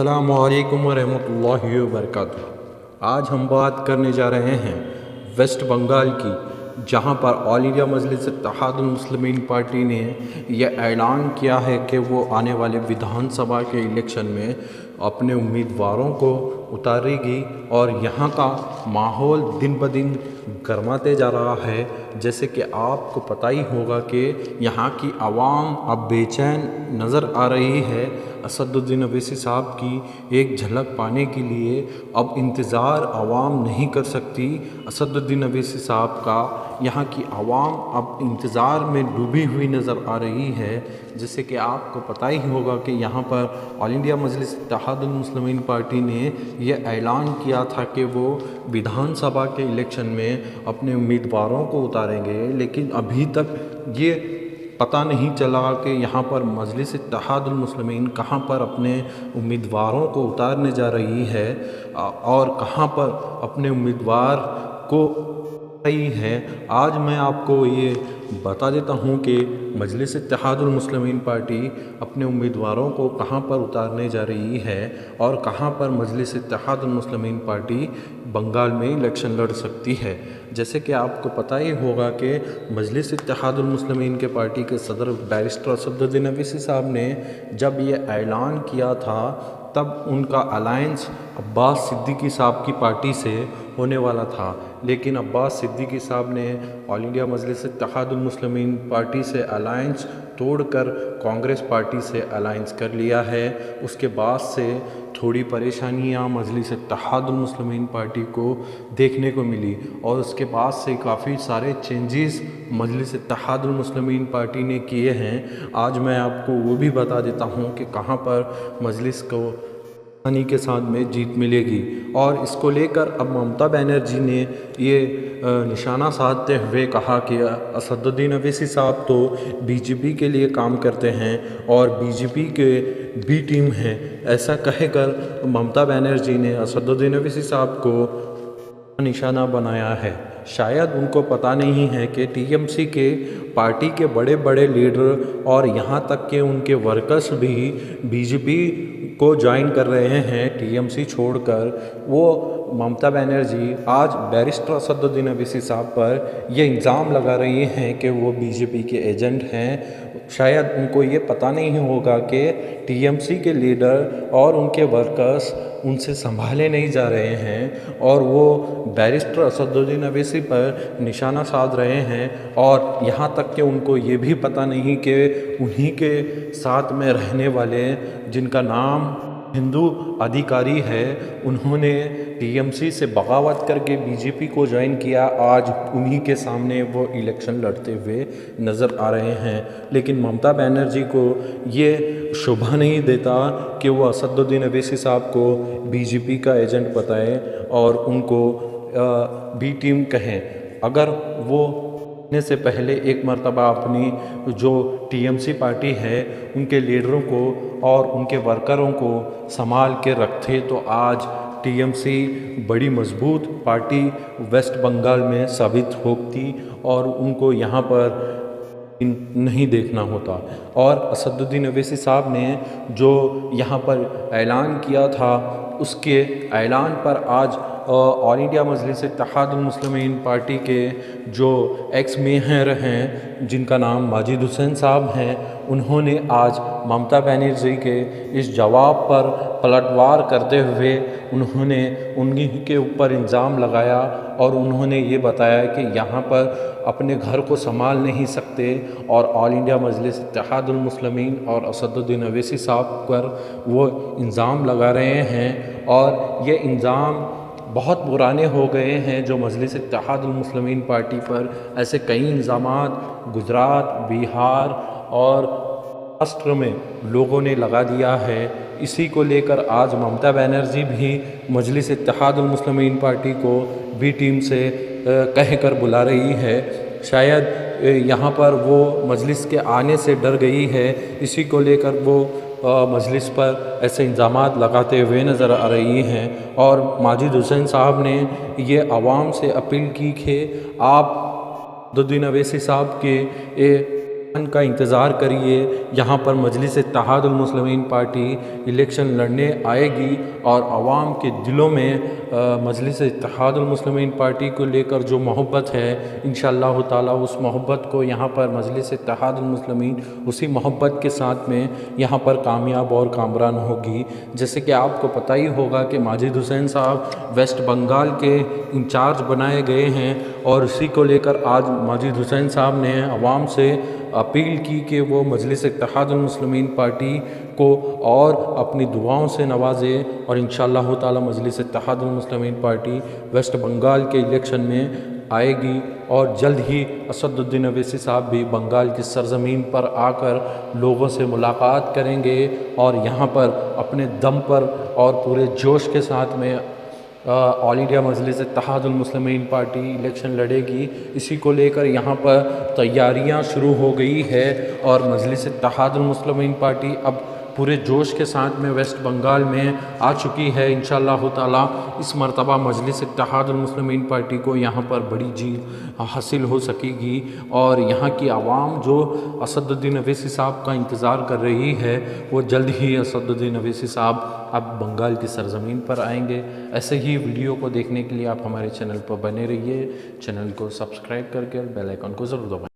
अस्सलामुअलैकुम वरहमतुल्लाहि वबरकातुहू। आज हम बात करने जा रहे हैं वेस्ट बंगाल की, जहां पर ऑल इंडिया मजलिस इत्तेहादुल मुस्लिमीन पार्टी ने यह ऐलान किया है कि वो आने वाले विधानसभा के इलेक्शन में अपने उम्मीदवारों को उतारेगी और यहाँ का माहौल दिन ब दिन गर्माते जा रहा है। जैसे कि आपको पता ही होगा कि यहाँ की आवाम अब बेचैन नज़र आ रही है। असदुद्दीन अवैसी साहब की एक झलक पाने के लिए अब इंतज़ार आवाम नहीं कर सकती। असदुद्दीन अवैसी साहब का यहाँ की आवाम अब इंतज़ार में डूबी हुई नज़र आ रही है। जैसे कि आपको पता ही होगा कि यहाँ पर ऑल इंडिया मजलिस इत्तेहादुल मुस्लिमीन पार्टी ने यह ऐलान किया था कि वो विधानसभा के इलेक्शन में अपने उम्मीदवारों को उतारेंगे, लेकिन अभी तक ये पता नहीं चला कि यहाँ पर मजलिस इत्तेहादुल मुस्लिमीन कहाँ पर अपने उम्मीदवारों को उतारने जा रही है और कहाँ पर अपने उम्मीदवार को रही है। आज मैं आपको ये बता देता हूँ कि मजलिस इत्तेहादुल मुस्लिमीन पार्टी अपने उम्मीदवारों को कहाँ पर उतारने जा रही है और कहाँ पर मजलिस इत्तेहादुल मुस्लिमीन पार्टी बंगाल में इलेक्शन लड़ सकती है। जैसे कि आपको पता ही होगा कि मजलिस इत्तेहादुल मुस्लिमीन के पार्टी के सदर बैरिस्टर असदुद्दीन अवैसी साहब ने जब ये ऐलान किया था तब उनका अलायंस अब्बास सिद्दीकी साहब की पार्टी से होने वाला था, लेकिन अब्बास सिद्दीकी साहब ने ऑल इंडिया मजलिस इत्तेहादुल मुस्लिमीन पार्टी से अलायंस तोड़कर कांग्रेस पार्टी से अलायंस कर लिया है। उसके बाद से थोड़ी परेशानियां मजलिस इत्तेहादुल मुस्लिमीन पार्टी को देखने को मिली और उसके बाद से काफ़ी सारे चेंजेस मजलिस इत्तेहादुल मुस्लिमीन पार्टी ने किए हैं। आज मैं आपको वो भी बता देता हूँ कि कहाँ पर मजलिस को आसानी के साथ में जीत मिलेगी। और इसको लेकर अब ममता बनर्जी ने ये निशाना साधते हुए कहा कि असदुद्दीन अवैसी साहब तो बीजेपी के लिए काम करते हैं और बीजेपी के बी टीम हैं, ऐसा कहकर ममता बनर्जी ने असदुद्दीन अवैसी साहब को निशाना बनाया है। शायद उनको पता नहीं है कि टीएमसी के पार्टी के बड़े बड़े लीडर और यहाँ तक के उनके वर्कर्स भी बीजेपी को ज्वाइन कर रहे हैं टीएमसी छोड़कर। वो ममता बनर्जी आज बैरिस्टर असदुद्दीन अवैसी साहब पर ये इल्ज़ाम लगा रही हैं कि वो बीजेपी के एजेंट हैं। शायद उनको ये पता नहीं होगा कि टीएमसी के लीडर और उनके वर्कर्स उनसे संभाले नहीं जा रहे हैं और वो बैरिस्टर असदुद्दीन अवैसी पर निशाना साध रहे हैं। और यहाँ तक कि उनको ये भी पता नहीं कि उन्हीं के साथ में रहने वाले जिनका नाम हिंदू अधिकारी है, उन्होंने टीएमसी से बगावत करके बीजेपी को ज्वाइन किया। आज उन्हीं के सामने वो इलेक्शन लड़ते हुए नज़र आ रहे हैं। लेकिन ममता बनर्जी को ये शोभा नहीं देता कि वो असदुद्दीन अवैसी साहब को बीजेपी का एजेंट बताएं और उनको बी टीम कहें। अगर वो से पहले एक मर्तबा अपनी जो टीएमसी पार्टी है उनके लीडरों को और उनके वर्करों को संभाल के रखते तो आज टीएमसी बड़ी मजबूत पार्टी वेस्ट बंगाल में साबित होती और उनको यहाँ पर नहीं देखना होता। और असदुद्दीन अवैसी साहब ने जो यहाँ पर ऐलान किया था, उसके ऐलान पर आज ऑल इंडिया मजलिस इत्तेहादुल मुस्लिमीन पार्टी के जो एक्स मेयर हैं जिनका नाम माजिद हुसैन साहब हैं, उन्होंने आज ममता बनर्जी के इस जवाब पर पलटवार करते हुए उन्होंने उन्हीं के ऊपर इल्ज़ाम लगाया और उन्होंने ये बताया कि यहाँ पर अपने घर को संभाल नहीं सकते और ऑल इंडिया मजलिस इत्तेहादुल मुस्लिमीन और असदुद्दीन अवैसी साहब पर वो इल्ज़ाम लगा रहे हैं। और ये इल्ज़ाम बहुत पुराने हो गए हैं जो मजलिस इत्तेहादुल मुस्लिमीन पार्टी पर ऐसे कई इल्ज़ामात गुजरात, बिहार और महाराष्ट्र में लोगों ने लगा दिया है। इसी को लेकर आज ममता बनर्जी भी मजलिस इत्तेहादुल मुस्लिमीन पार्टी को बी टीम से कहकर बुला रही है। शायद यहाँ पर वो मजलिस के आने से डर गई है, इसी को लेकर वो मजलिस पर ऐसे इल्ज़ामात लगाते हुए नज़र आ रही हैं। और माजिद हुसैन साहब ने ये आवाम से अपील की कि आप असदुद्दीन अवैसी साहब के का इंतज़ार करिए। यहाँ पर मजलिस इत्तेहादुल मुस्लिमीन पार्टी इलेक्शन लड़ने आएगी और आवाम के दिलों में मजलिस इत्तेहादुल मुस्लिमीन पार्टी को लेकर जो मोहब्बत है, इंशाअल्लाह ताला उस मोहब्बत को यहाँ पर मजलिस इत्तेहादुल मुस्लिमीन उसी मोहब्बत के साथ में यहाँ पर कामयाब और कामरान होगी। जैसे कि आपको पता ही होगा कि माजिद हुसैन साहब वेस्ट बंगाल के इंचार्ज बनाए गए हैं और उसी को लेकर आज माजिद हुसैन साहब ने आवाम से अपील की कि वो मजलिस इत्तेहादुल मुस्लिमीन पार्टी को और अपनी दुआओं से नवाजे और इंशाअल्लाह ताला मजलिस इत्तेहादुल मुस्लिमीन पार्टी वेस्ट बंगाल के इलेक्शन में आएगी और जल्द ही असदुद्दीन अवैसी साहब भी बंगाल की सरज़मीन पर आकर लोगों से मुलाकात करेंगे और यहाँ पर अपने दम पर और पूरे जोश के साथ में ऑल इंडिया मजलिस इत्तेहादुल मुस्लिमीन पार्टी इलेक्शन लड़ेगी। इसी को लेकर यहाँ पर तैयारियाँ शुरू हो गई है और मजलिस इत्तेहादुल मुस्लिमीन पार्टी अब पूरे जोश के साथ में वेस्ट बंगाल में आ चुकी है। इंशाअल्लाह ताला इस मरतबा मजलिस इत्तेहादुल मुस्लिमीन पार्टी को यहाँ पर बड़ी जीत हासिल हो सकेगी और यहाँ की आवाम जो असदुद्दीन अवैसी साहब का इंतज़ार कर रही है वो जल्द ही असदुद्दीन अवैसी साहब अब बंगाल की सरज़मीन पर आएंगे। ऐसे ही वीडियो को देखने के लिए आप हमारे चैनल पर बने रहिए। चैनल को सब्सक्राइब करके बेल आइकन को ज़रूर दबाएं।